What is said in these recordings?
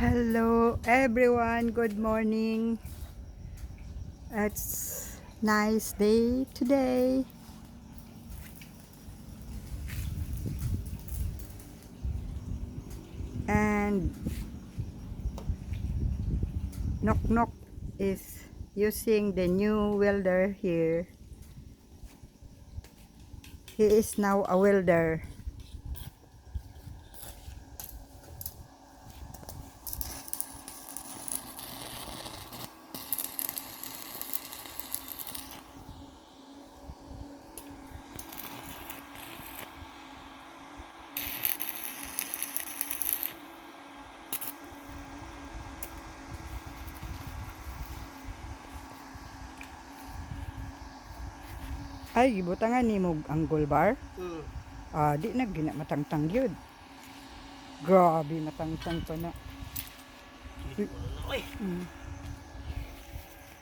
Hello everyone, good morning. It's nice day today. And Knock Knock is using the new welder here. He is now a welder. Ay, gibutangan ni mo angle bar. Di na gina matangtang yun. Grabe matangtang pa na.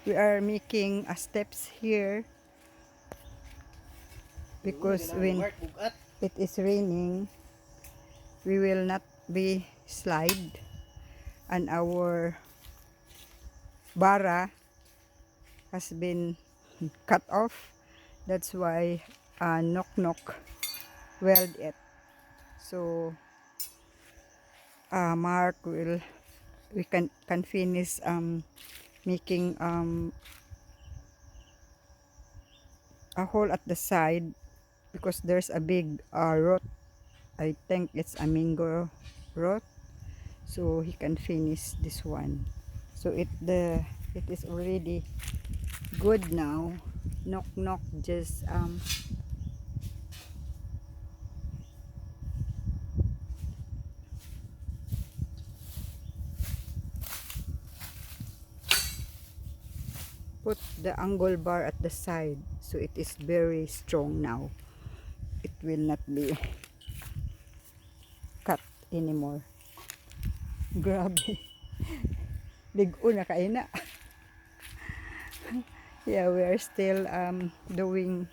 We are making a steps here because when it is raining we will not be slide and our bara has been cut off. That's why Knock Knock weld it. So Mark we can finish making a hole at the side because there's a big root. I think it's a mango root, so he can finish this one. So it is already good now. Knock Knock just put the angle bar at the side, so it is very strong now. It will not be cut anymore. Grabe. Ligo na kayo na. Yeah, we are still doing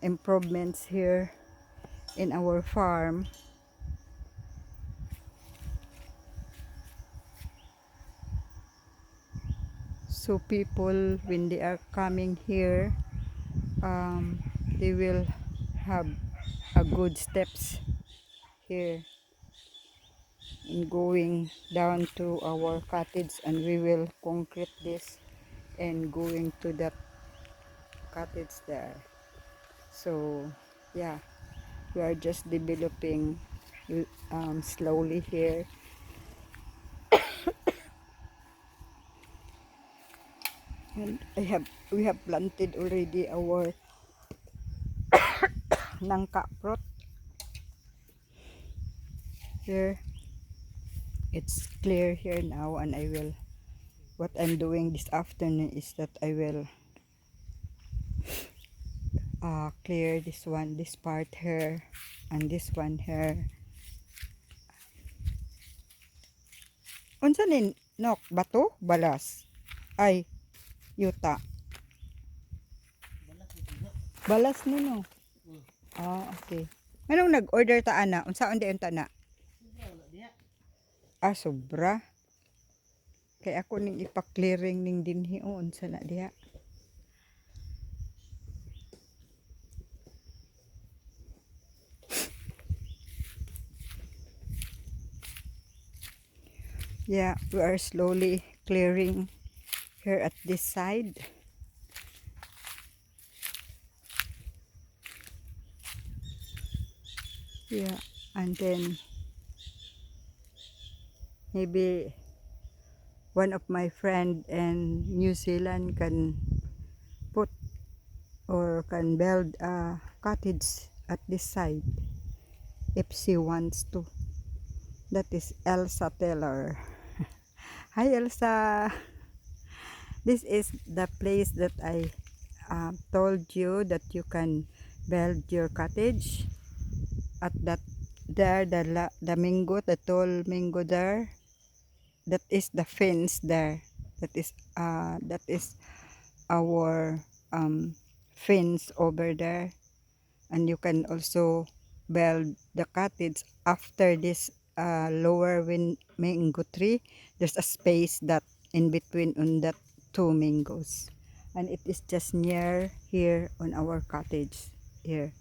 improvements here in our farm. So people, when they are coming here, they will have a good steps here in going down to our cottage, and we will concrete this and going to that cottage there. So yeah, we are just developing slowly here. And we have planted already our nangka fruit here. It's clear here now, and what I'm doing this afternoon is that I will clear this one, this part here, and this one here. Unsa nin nok bato balas ay yuta balas nino. Okay. Anong nag-order ta ana? Unsaon di unta na? Sobra. Kay ako ning ipa-clearing ning dinhi unsa na diha. Yeah, we are slowly clearing here at this side. Yeah, and then maybe one of my friend in New Zealand can put or can build a cottage at this side if she wants to. That is Elsa Taylor. Hi Elsa. This is the place that I told you that you can build your cottage at that there, the mango, the tall mango there. That is the fence there. That is our fence over there, and you can also build the cottage after this lower mango tree, there's a space that in between on that two mangoes, and it is just near here on our cottage. Here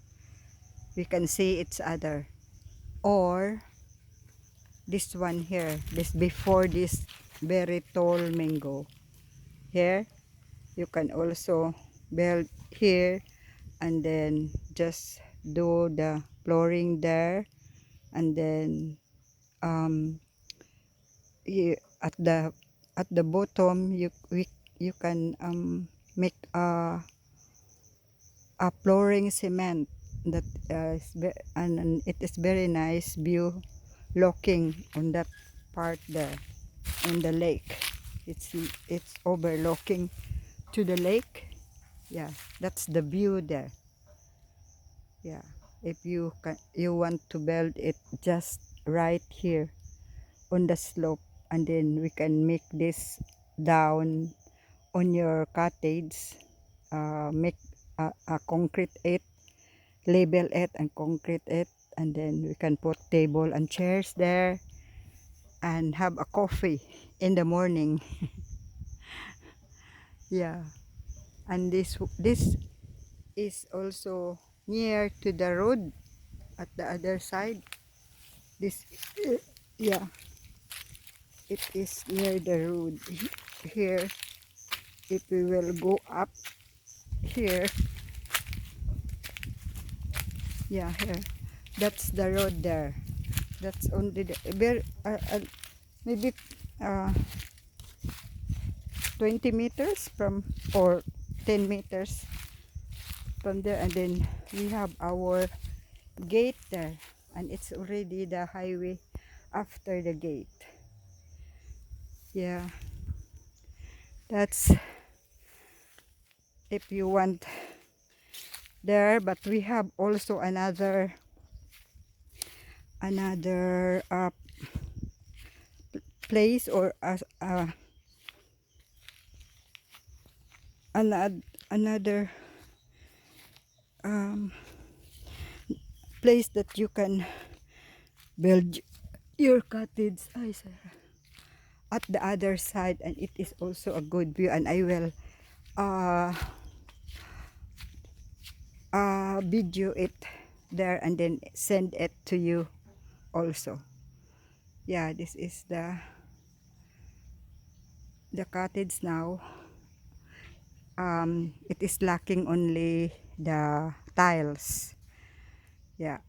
we can see each other, or this one here, this before this very tall mango. Here you can also build here, and then just do the flooring there, and then um at the bottom you can make a flooring cement that and it is very nice view looking on that part there on the lake. It's overlooking to the lake. Yeah, that's the view there. Yeah, if you want to build it just right here on the slope, and then we can make this down on your cottage, make a concrete it, label it and concrete it, and then we can put table and chairs there and have a coffee in the morning. Yeah, and this is also near to the road at the other side. This yeah, it is near the road here. If we will go up here, yeah, here, that's the road there. That's only the very maybe uh, 20 meters from, or 10 meters from there, and then we have our gate there, and it's already the highway after the gate. Yeah, that's if you want there, but we have also another place, or another um, place that you can build your cottage at the other side, and it is also a good view, and I will uh, video it there and then send it to you also. Yeah, this is the cottage now. It is lacking only the tiles. Yeah,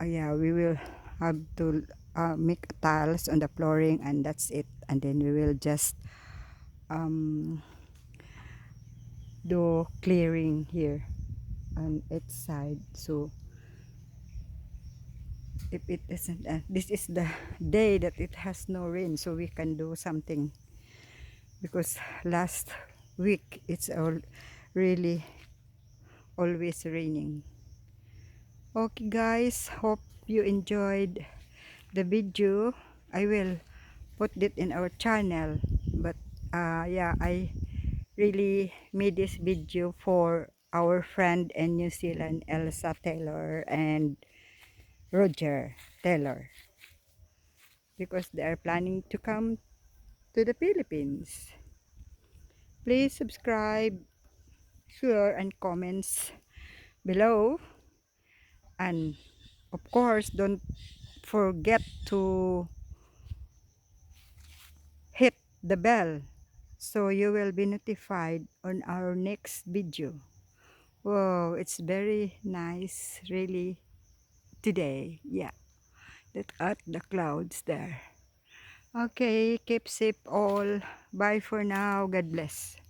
yeah, we will have to make tiles on the flooring, and that's it, and then we will just um, do clearing here on its side. So if it isn't this is the day that it has no rain, so we can do something, because last week it's all really always raining. Okay guys, hope you enjoyed the video. I will put it in our channel, but yeah, I really made this video for our friend in New Zealand, Elsa Taylor and Roger Taylor, because they are planning to come to the Philippines. Please subscribe, share, and comments below, and of course don't forget to hit the bell so you will be notified on our next video. Wow, it's very nice really today. Yeah, look at the clouds there. Okay, keep safe all. Bye for now. God bless.